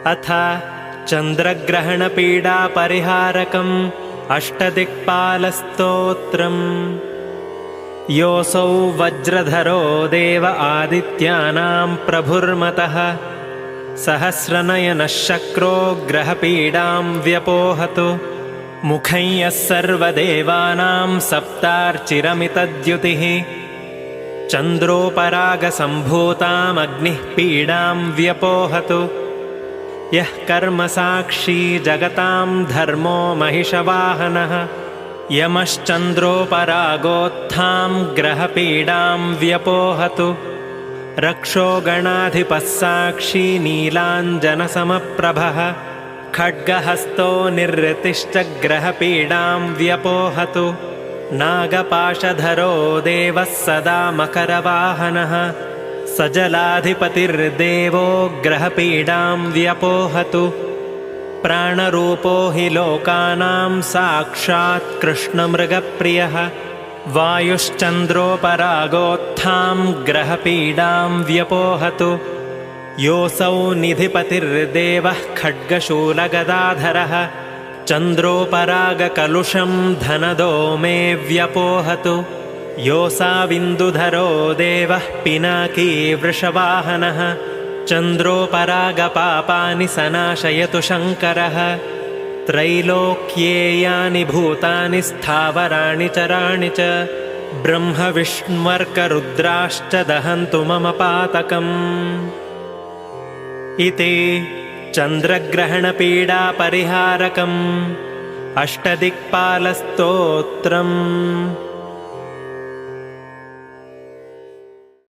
अथ चन्द्रग्रहणपीडापरिहारकम् अष्टदिक्पालस्तोत्रम्। योऽसौ वज्रधरो देव आदित्यानां प्रभुर्मतः सहस्रनयनः शक्रो ग्रहपीडां व्यपोहतु। मुखं यः सर्वदेवानां सप्तार्चिरमितद्युतिः चन्द्रोपरागसम्भूतामग्निः पीडां व्यपोहतु। यः कर्मसाक्षी जगतां धर्मो महिषवाहनः यमश्चन्द्रोपरागोत्थां ग्रहपीडां व्यपोहतु। रक्षो गणाधिपः साक्षी नीलाञ्जनसमप्रभः खड्गहस्तो निर्ऋतिश्च ग्रहपीडां व्यपोहतु। नागपाशधरो देवः सदा मकरवाहनः सजलाधिपतिर्देवो ग्रहपीडां व्यपोहतु। प्राणरूपो हि लोकानां साक्षात् कृष्णमृगप्रियः वायुश्चन्द्रोपरागोत्थां ग्रहपीडां व्यपोहतु। योऽसौ निधिपतिर्देवः खड्गशूलगदाधरः चन्द्रोपरागकलुषं धनदो मे व्यपोहतु। योऽसाविन्दुधरो देवः पिनाकी वृषवाहनः चन्द्रोपरागपापानि सनाशयतु शङ्करः। त्रैलोक्ये यानि भूतानि स्थावराणि चराणि च ब्रह्मविष्ण्वर्करुद्राश्च दहन्तु मम पातकम्। इति चन्द्रग्रहणपीडापरिहारकम् अष्टदिक्पालस्तोत्रम्।